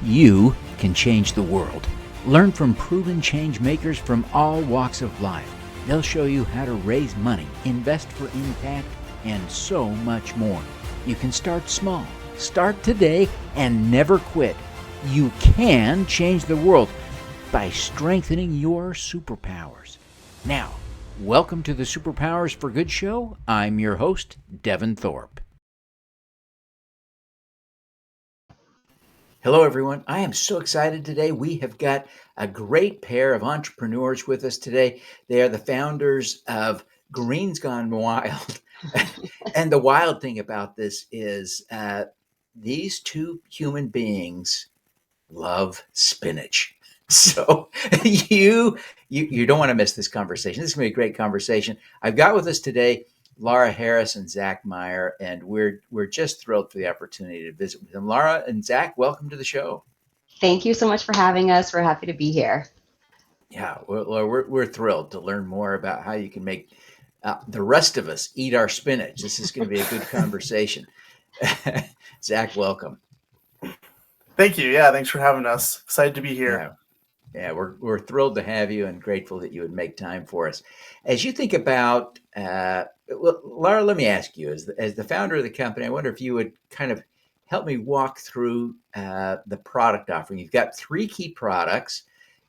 You can change the world. Learn from proven change makers from all walks of life. They'll show you how to raise money, invest for impact, and so much more. You can start small. Start today and never quit. You can change the world by strengthening your superpowers. Now, welcome to the Superpowers for Good show. I'm your host, Devin Thorpe. Hello, everyone. I am so excited today. We have got a great pair of entrepreneurs with us today. They are the founders of Greens Gone Wild. And the wild thing about this is these two human beings love spinach. So you don't want to miss this conversation. This is going to be a great conversation. I've got with us today Laura Harris and Zach Meier, and we're just thrilled for the opportunity to visit with them. Laura and Zach, welcome to the show. Thank you so much for having us. We're happy to be here. Yeah, we're thrilled to learn more about how you can make the rest of us eat our spinach. This is going to be a good conversation. Zach, welcome. Thank you. Yeah, thanks for having us. Excited to be here. Yeah, we're thrilled to have you and grateful that you would make time for us. As you think about, Laura, let me ask you, as the founder of the company, I wonder if you would kind of help me walk through the product offering. You've got three key products,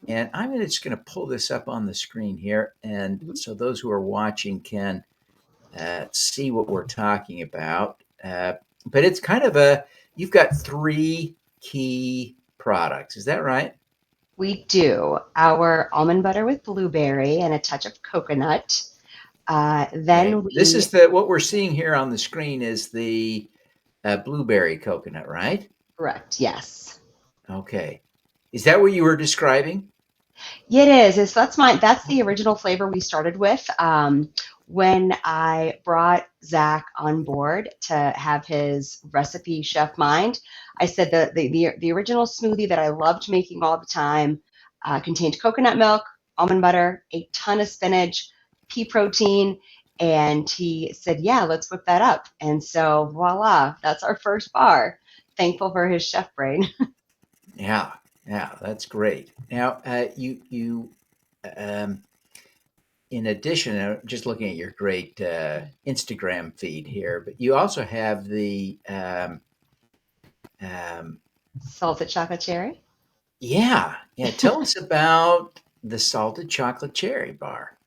and I'm just going to pull this up on the screen here, and so those who are watching can see what we're talking about. But it's kind of you've got three key products. Is that right? We do our almond butter with blueberry and a touch of coconut. This is what we're seeing here on the screen is the blueberry coconut, right? Correct. Yes. Okay. Is that what you were describing? Yeah, it is. That's the original flavor we started with. When I brought Zach on board to have his recipe chef mind, I said the original smoothie that I loved making all the time contained coconut milk, almond butter, a ton of spinach, pea protein, and he said, "Yeah, let's whip that up." And so voila, that's our first bar. Thankful for his chef brain. Yeah, that's great. Now, you in addition, just looking at your great Instagram feed here, but you also have the Salted chocolate cherry. yeah. Tell us about the salted chocolate cherry bar.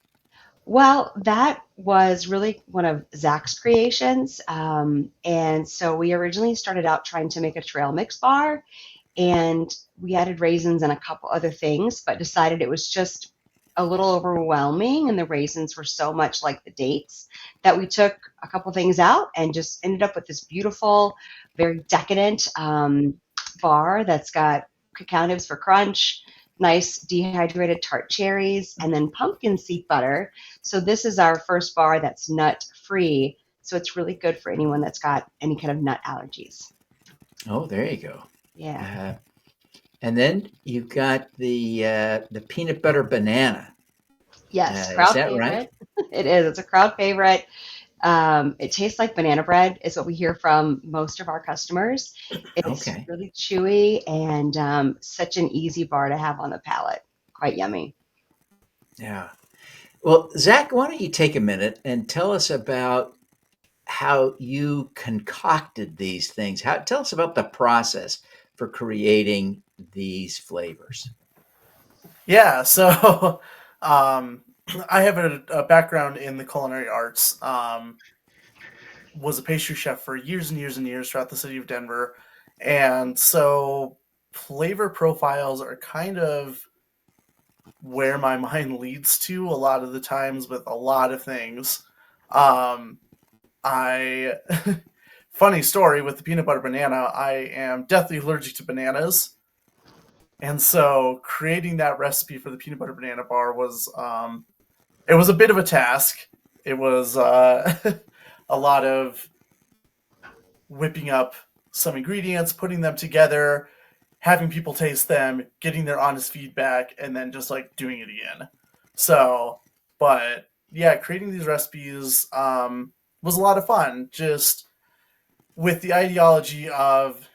Well, that was really one of Zach's creations. And so we originally started out trying to make a trail mix bar, and we added raisins and a couple other things, but decided it was just a little overwhelming, and the raisins were so much like the dates that we took a couple things out and just ended up with this beautiful, very decadent bar that's got cacao nibs for crunch, nice dehydrated tart cherries, and then pumpkin seed butter. So this is our first bar that's nut free. So it's really good for anyone that's got any kind of nut allergies. Oh, there you go. Yeah. And then you've got the peanut butter banana. Yes, Is crowd that right? favorite. It is. It's a crowd favorite. It tastes like banana bread, is what we hear from most of our customers. It's Okay. really chewy and such an easy bar to have on the palate. Quite yummy. Yeah. Well, Zach, why don't you take a minute and tell us about how you concocted these things? Tell us about the process for creating these flavors. Yeah, so I have a background in the culinary arts. Was a pastry chef for years and years and years throughout the city of Denver. And so flavor profiles are kind of where my mind leads to a lot of the times with a lot of things. I funny story with the peanut butter banana, I am deathly allergic to bananas. And so creating that recipe for the peanut butter banana bar was it was a bit of a task. It was a lot of whipping up some ingredients, putting them together, having people taste them, getting their honest feedback, and then just like doing it again. So, but yeah, creating these recipes was a lot of fun. Just with the ideology of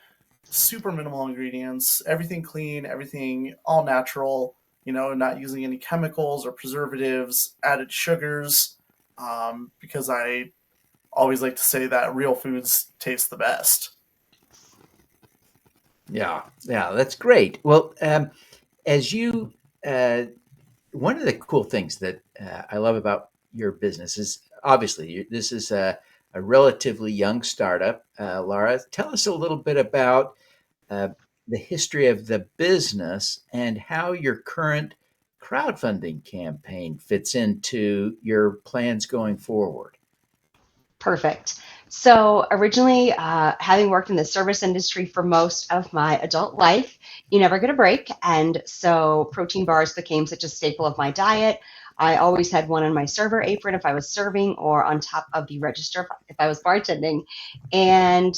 super minimal ingredients, everything clean, everything all natural, not using any chemicals or preservatives, added sugars, because I always like to say that real foods taste the best. Yeah, yeah, that's great. Well, as you, one of the cool things that I love about your business is obviously this is a relatively young startup. Laura, tell us a little bit about uh, the history of the business and how your current crowdfunding campaign fits into your plans going forward. Perfect. So, originally, having worked in the service industry for most of my adult life, you never get a break. And so, protein bars became such a staple of my diet. I always had one on my server apron if I was serving or on top of the register if I was bartending. And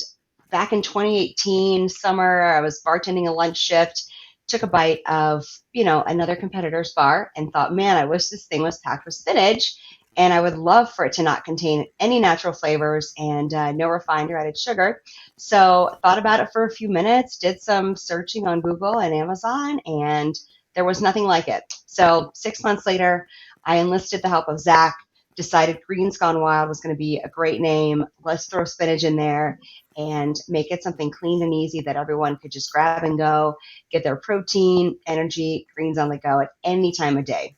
back in 2018, summer, I was bartending a lunch shift, took a bite of, another competitor's bar and thought, man, I wish this thing was packed with spinach and I would love for it to not contain any natural flavors and no refined or added sugar. So thought about it for a few minutes, did some searching on Google and Amazon, and there was nothing like it. So 6 months later, I enlisted the help of Zach, decided Greens Gone Wild was going to be a great name. Let's throw spinach in there and make it something clean and easy that everyone could just grab and go, get their protein, energy, greens on the go at any time of day.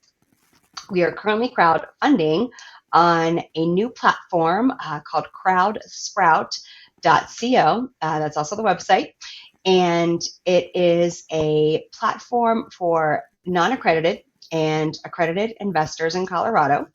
We are currently crowdfunding on a new platform called crowdSprout.co. That's also the website. And it is a platform for non accredited and accredited investors in Colorado.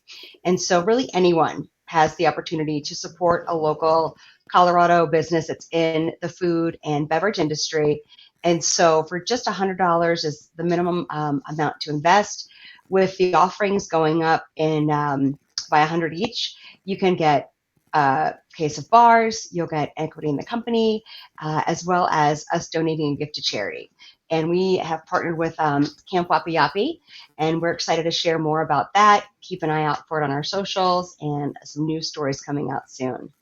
And so, really, anyone has the opportunity to support a local Colorado business that's in the food and beverage industry. And so, for just $100 is the minimum amount to invest. With the offerings going up in by 100 each, you can get a case of bars, you'll get equity in the company, as well as us donating a gift to charity. And we have partnered with Camp Wapi Yapi, and we're excited to share more about that. Keep an eye out for it on our socials and some news stories coming out soon.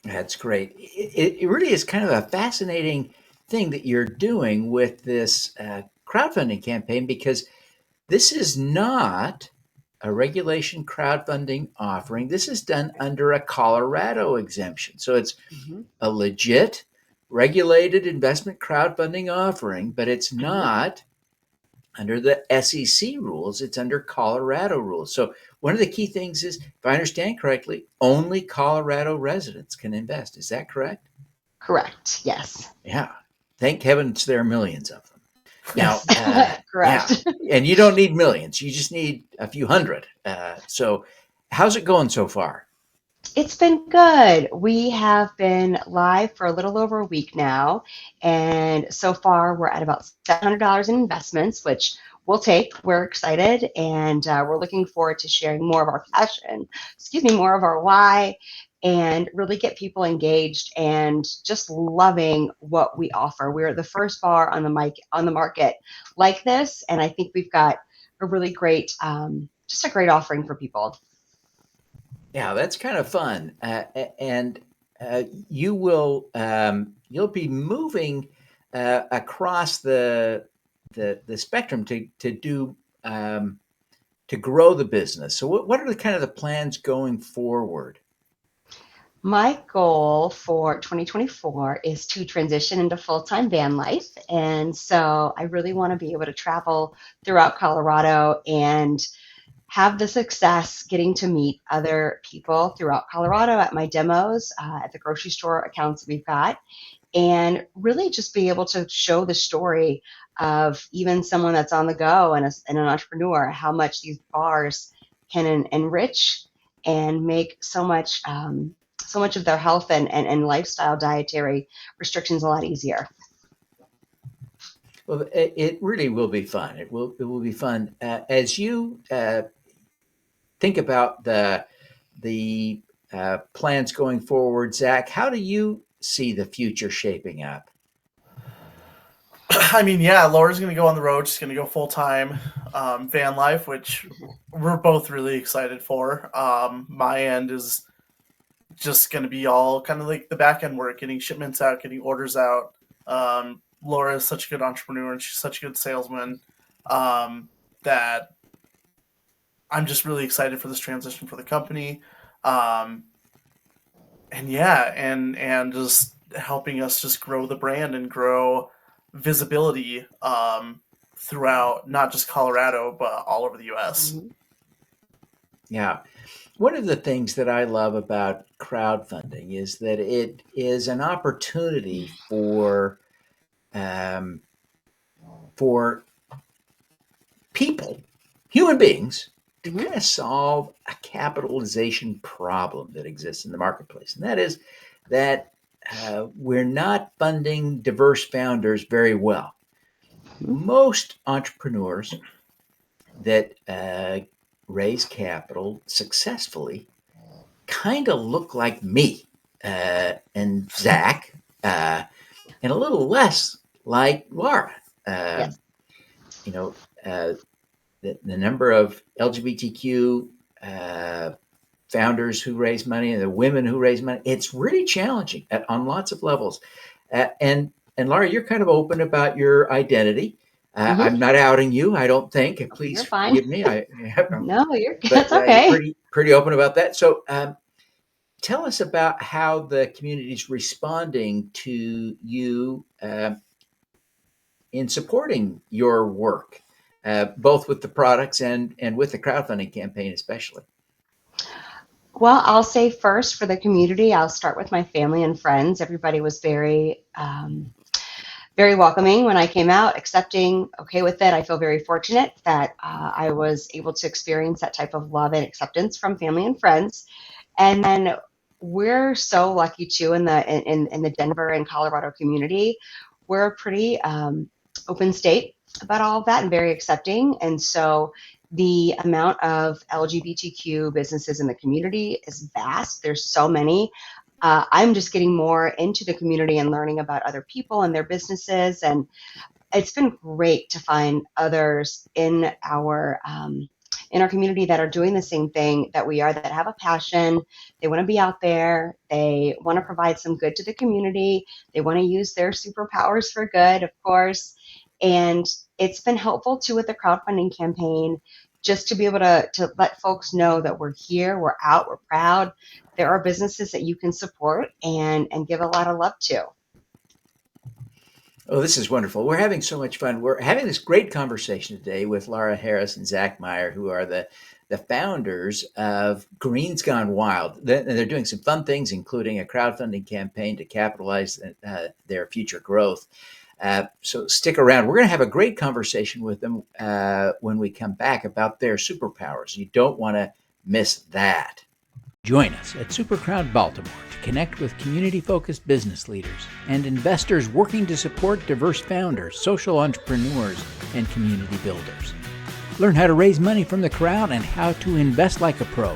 That's great. It really is kind of a fascinating thing that you're doing with this crowdfunding campaign because this is not a regulation crowdfunding offering. This is done under a Colorado exemption. So it's a legit regulated investment crowdfunding offering, but it's not under the SEC rules. It's under Colorado rules. So one of the key things is, if I understand correctly, only Colorado residents can invest. Is that correct? Correct. Yes. Yeah. Thank heavens there are millions of them. Now, correct. Yeah, and you don't need millions. You just need a few hundred. So how's it going so far? It's been good. We have been live for a little over a week now, and so far we're at about $700 in investments, which we'll take. We're excited, and we're looking forward to sharing more of our passion, more of our why, and really get people engaged and just loving what we offer. We're the first bar on the market like this, and I think we've got a really great, just a great offering for people. Yeah, that's kind of fun, and you'll be moving across the spectrum to grow the business. So what are the kind of the plans going forward? My goal for 2024 is to transition into full-time van life. And so I really want to be able to travel throughout Colorado and have the success getting to meet other people throughout Colorado at my demos, at the grocery store accounts that we've got, and really just be able to show the story of even someone that's on the go and an entrepreneur, how much these bars can enrich and make so much of their health and lifestyle dietary restrictions a lot easier. Well, it really will be fun. It will be fun as you think about the plans going forward. Zach, how do you see the future shaping up? I mean, yeah, Laura's going to go on the road. She's going to go full-time van life, which we're both really excited for. My end is just going to be all kind of like the back end work, getting shipments out, getting orders out, Laura is such a good entrepreneur and she's such a good salesman that I'm just really excited for this transition for the company. And yeah, and just helping us just grow the brand and grow visibility throughout not just Colorado, but all over the US. Mm-hmm. Yeah. One of the things that I love about crowdfunding is that it is an opportunity um, for people, human beings, to Mm-hmm. kind of solve a capitalization problem that exists in the marketplace. And that is that we're not funding diverse founders very well. Most entrepreneurs that raise capital successfully kind of look like me and Zach, and a little less like Laura. Uh, Yes. you know, uh, the number of LGBTQ founders who raise money and the women who raise money, it's really challenging on lots of levels. And Laura, you're kind of open about your identity. Mm-hmm. I'm not outing you, I don't think. Please You're fine. forgive me. No, But that's you're okay. pretty open about that. So tell us about how the community is responding to you in supporting your work, both with the products and with the crowdfunding campaign, especially. Well, I'll say first for the community, I'll start with my family and friends. Everybody was very welcoming when I came out, accepting, okay with it. I feel very fortunate that I was able to experience that type of love and acceptance from family and friends. And then we're so lucky too in the Denver and Colorado community. We're a pretty open state about all of that and very accepting. And so the amount of LGBTQ businesses in the community is vast. There's so many. I'm just getting more into the community and learning about other people and their businesses, and it's been great to find others in our community that are doing the same thing that we are, that have a passion. They want to be out there. They want to provide some good to the community. They want to use their superpowers for good, of course. And it's been helpful too with the crowdfunding campaign, just to be able to let folks know that we're here, we're out, we're proud. There are businesses that you can support and give a lot of love to. Oh, this is wonderful. We're having so much fun. We're having this great conversation today with Laura Harris and Zach Meier, who are the founders of Greens Gone Wild. They're doing some fun things, including a crowdfunding campaign to capitalize their future growth. So stick around. We're going to have a great conversation with them when we come back about their superpowers. You don't want to miss that. Join us at SuperCrowd Baltimore to connect with community-focused business leaders and investors working to support diverse founders, social entrepreneurs, and community builders. Learn how to raise money from the crowd and how to invest like a pro.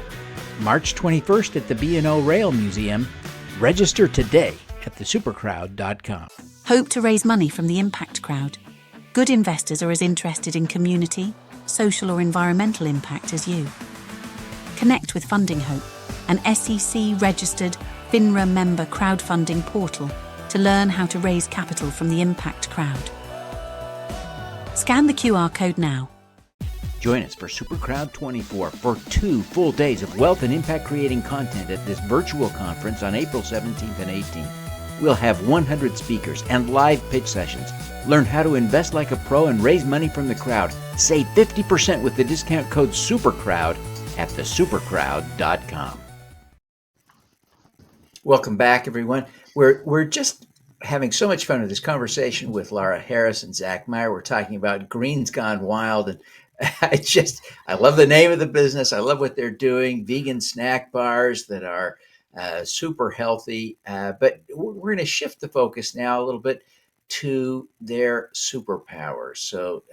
March 21st at the B&O Rail Museum. Register today at thesupercrowd.com. Hope to raise money from the impact crowd. Good investors are as interested in community, social or environmental impact as you. Connect with Funding Hope, an SEC-registered FINRA member crowdfunding portal to learn how to raise capital from the impact crowd. Scan the QR code now. Join us for SuperCrowd 24 for 2 full days of wealth and impact creating content at this virtual conference on April 17th and 18th. We'll have 100 speakers and live pitch sessions. Learn how to invest like a pro and raise money from the crowd. Save 50% with the discount code SUPERCROWD at thesupercrowd.com. Welcome back, everyone. We're just having so much fun with this conversation with Laura Harris and Zach Meier. We're talking about Greens Gone Wild, and I love the name of the business. I love what they're doing. Vegan snack bars that are super healthy. But we're going to shift the focus now a little bit to their superpowers. So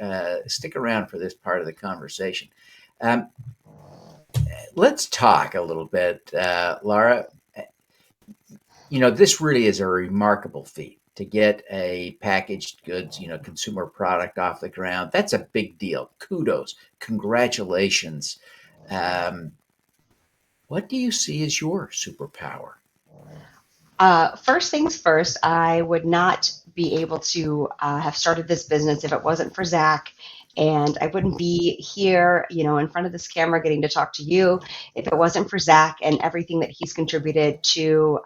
stick around for this part of the conversation. Let's talk a little bit, Laura. You know, this really is a remarkable feat to get a packaged goods, consumer product off the ground. That's a big deal. Kudos. Congratulations. What do you see as your superpower? First things first, I would not be able to have started this business if it wasn't for Zach. And I wouldn't be here, in front of this camera getting to talk to you if it wasn't for Zach and everything that he's contributed to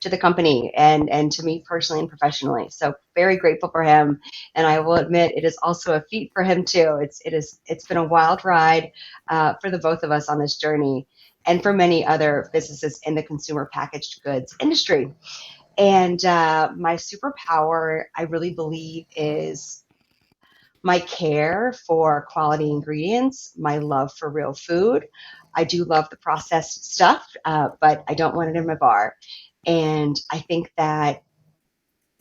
the company and to me personally and professionally. So very grateful for him. And I will admit it is also a feat for him too. It's been a wild ride for the both of us on this journey, and for many other businesses in the consumer packaged goods industry. And my superpower, I really believe, is my care for quality ingredients, my love for real food. I do love the processed stuff, but I don't want it in my bar. And I think that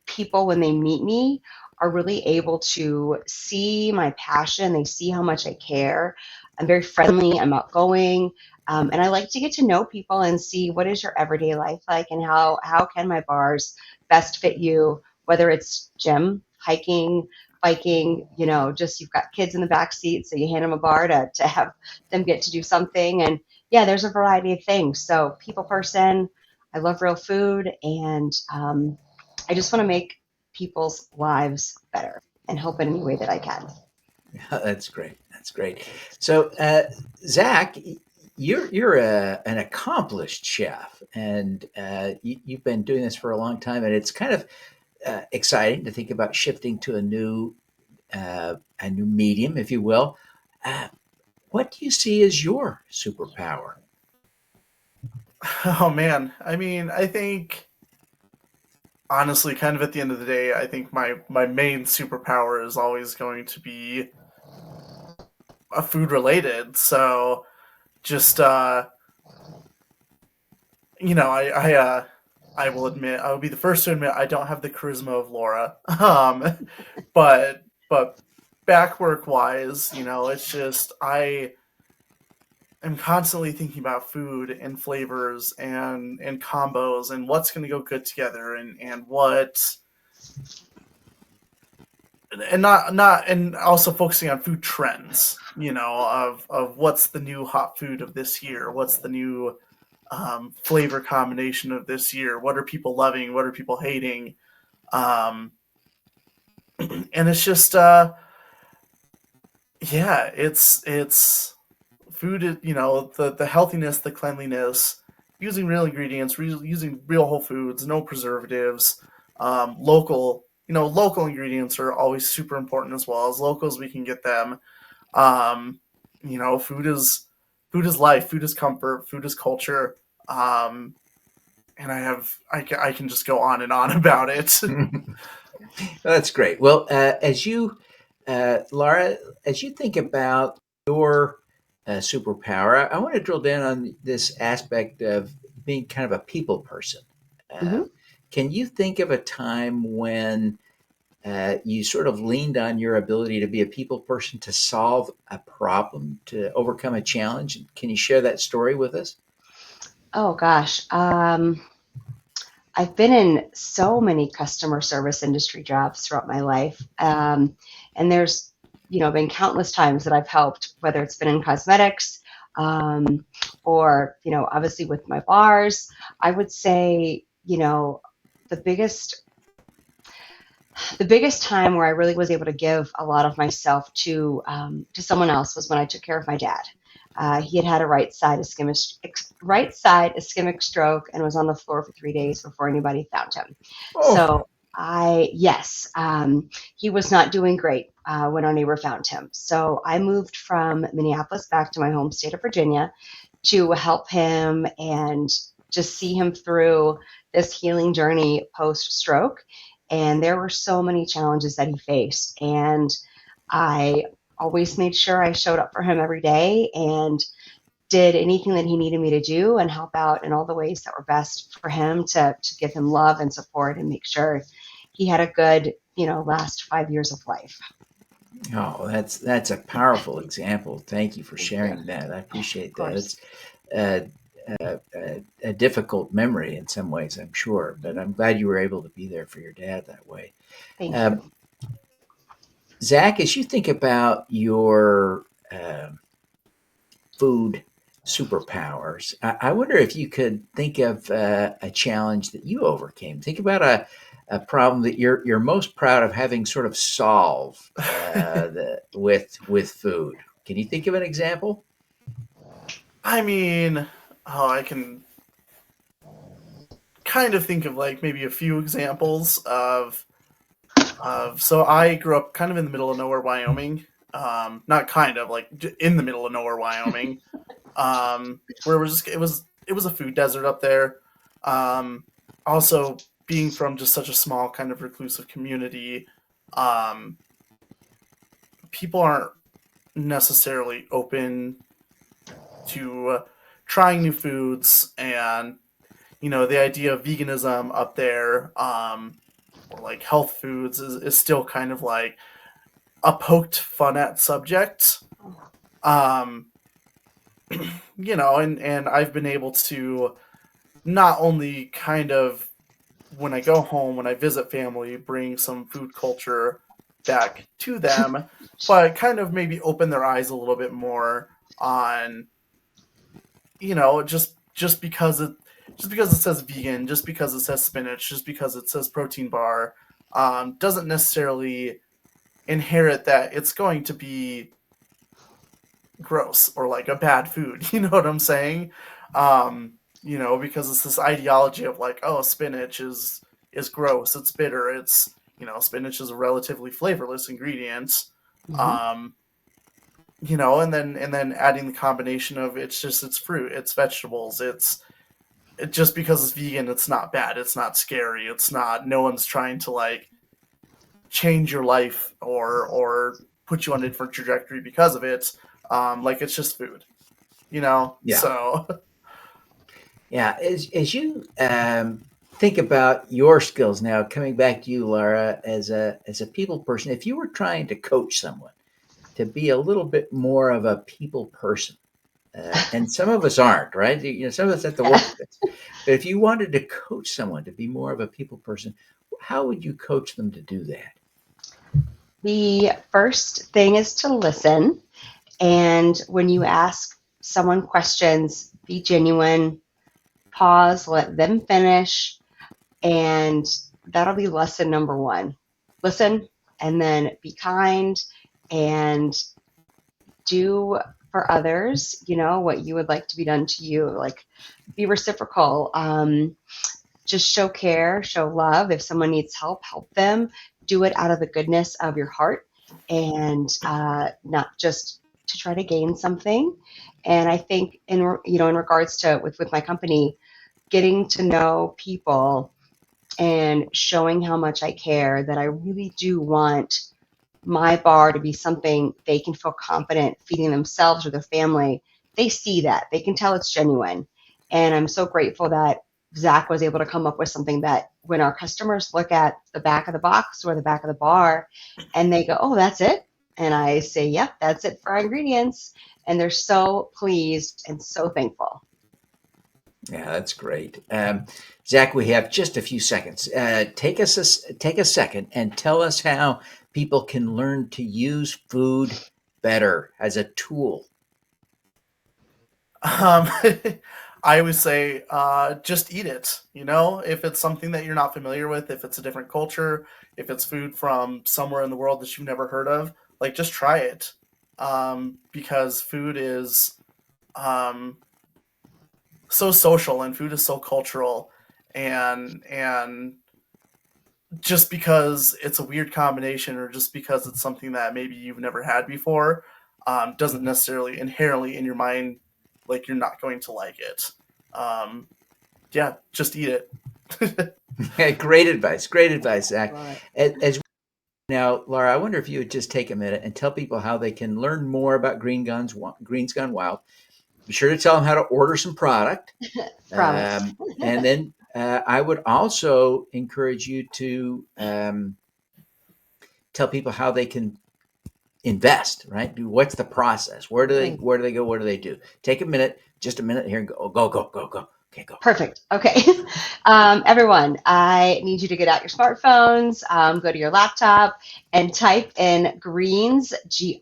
people, when they meet me, are really able to see my passion. They see how much I care. I'm very friendly, I'm outgoing, and I like to get to know people and see what is your everyday life like and how can my bars best fit you, whether it's gym, hiking, biking, just you've got kids in the back seat, so you hand them a bar to have them get to do something. And yeah, there's a variety of things. So people person, I love real food, and I just want to make people's lives better and help in any way that I can. That's great. That's great. So, Zach, you're an accomplished chef, and you've been doing this for a long time, and it's kind of exciting to think about shifting to a new medium, if you will. What do you see as your superpower? Oh man, I mean, I think honestly, kind of at the end of the day, I think my main superpower is always going to be food related. So just I will admit, I will be the first to admit I don't have the charisma of Laura. But back work wise, it's just I am constantly thinking about food and flavors and combos and what's going to go good together and what and not and also focusing on food trends, of what's the new hot food of this year, what's the new flavor combination of this year, what are people loving, what are people hating, and it's just it's food, the healthiness, the cleanliness, using real ingredients, using real whole foods, no preservatives, local ingredients are always super important as well. As local as we can get them. Food is life, food is comfort, food is culture. And I can just go on and on about it. That's great. Well, Laura, as you think about your superpower, I want to drill down on this aspect of being kind of a people person. Mm-hmm. Can you think of a time when you sort of leaned on your ability to be a people person to solve a problem, to overcome a challenge? Can you share that story with us? Oh gosh. I've been in so many customer service industry jobs throughout my life. And there's, been countless times that I've helped, whether it's been in cosmetics, or, obviously with my bars. I would say, the biggest time where I really was able to give a lot of myself to someone else was when I took care of my dad. He had a right side ischemic stroke and was on the floor for 3 days before anybody found him. Oh. So he was not doing great when our neighbor found him. So I moved from Minneapolis back to my home state of Virginia to help him and just see him through this healing journey post-stroke. And there were so many challenges that he faced. And I always made sure I showed up for him every day and did anything that he needed me to do and help out in all the ways that were best for him to give him love and support and make sure he had a good, last 5 years of life. Oh, that's a powerful example. Thank you for sharing that. I appreciate that. It's a difficult memory in some ways, I'm sure, but I'm glad you were able to be there for your dad that way. Thank you. Zach, as you think about your food superpowers, I wonder if you could think of a challenge that you overcame. Think about a problem that you're most proud of having sort of solved with food? Can you think of an example? I mean, I can kind of think of like maybe a few examples of. So I grew up kind of in the middle of nowhere, Wyoming. Not kind of like in the middle of nowhere, Wyoming. Where it was a food desert up there. Also, being from just such a small kind of reclusive community, um, people aren't necessarily open to trying new foods, and the idea of veganism up there, or like health foods, is still kind of like a poked fun at subject. um and I've been able to not only kind of, when I go home, when I visit family, bring some food culture back to them, but kind of maybe open their eyes a little bit more on, just because it says vegan, just because it says spinach, just because it says protein bar, doesn't necessarily inherit that it's going to be gross or like a bad food. You know what I'm saying? Because it's this ideology of like, oh, spinach is gross, it's bitter, it's spinach is a relatively flavorless ingredient. Mhm. And then adding the combination of it's fruit, it's vegetables, just because it's vegan, it's not bad, it's not scary, no one's trying to like change your life or put you on a different trajectory because of it. Like it's just food, Yeah. so. Yeah, as you think about your skills now, coming back to you, Laura, as a people person, if you were trying to coach someone to be a little bit more of a people person, and some of us aren't, right? Some of us have to work with it. But if you wanted to coach someone to be more of a people person, how would you coach them to do that? The first thing is to listen. And when you ask someone questions, be genuine, pause, let them finish, and that'll be lesson number one. Listen, and then be kind and do for others, what you would like to be done to you. Like, be reciprocal. Just show care, show love. If someone needs help, help them. Do it out of the goodness of your heart, and not just to try to gain something. And I think in regards to with my company, getting to know people and showing how much I care, that I really do want my bar to be something they can feel confident feeding themselves or their family. They see that. They can tell it's genuine. And I'm so grateful that Zach was able to come up with something that when our customers look at the back of the box or the back of the bar and they go, oh, that's it. And I say, yep, that's it for our ingredients. And they're so pleased and so thankful. Yeah, that's great. Zach, we have just a few seconds. Take a second and tell us how people can learn to use food better as a tool. I would say just eat it. If it's something that you're not familiar with, if it's a different culture, if it's food from somewhere in the world that you've never heard of, like just try it. Because food is so social and food is so cultural, and just because it's a weird combination or just because it's something that maybe you've never had before, doesn't necessarily inherently in your mind like you're not going to like it. Yeah, just eat it. Great advice, Zach. Right. As now, Laura, I wonder if you would just take a minute and tell people how they can learn more about Greens Gone Wild. Be sure to tell them how to order some product. Promise. And then I would also encourage you to tell people how they can invest, right? What's the process? Where do they go? What do they do? Take a minute, just a minute here and go. Okay, go. Perfect. Okay. Everyone, I need you to get out your smartphones, go to your laptop, and type in Greens, Greens,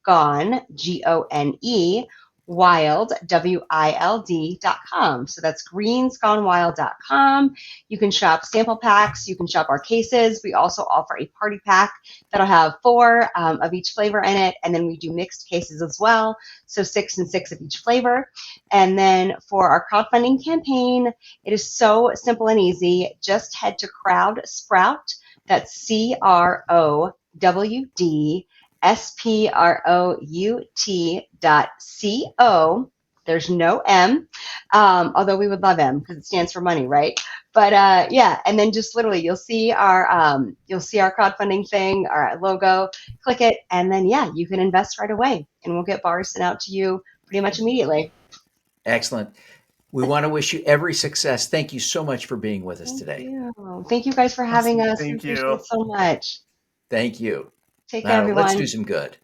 Gone, Gone, Wild, WILD.com. So that's greensgonewild.com. You can shop sample packs. You can shop our cases. We also offer a party pack that'll have 4 of each flavor in it. And then we do mixed cases as well. So 6 and 6 of each flavor. And then for our crowdfunding campaign, it is so simple and easy. Just head to CrowdSprout. That's CrowdSprout.co. There's no M, although we would love M because it stands for money, right? But yeah, and then just literally you'll see our crowdfunding thing, our logo. Click it, and then yeah, you can invest right away, and we'll get bars sent out to you pretty much immediately. Excellent. We want to wish you every success. Thank you so much for being with us today. Thank you guys for having us. Thank We appreciate you. it so much. Thank you. Take care, everyone. Let's do some good.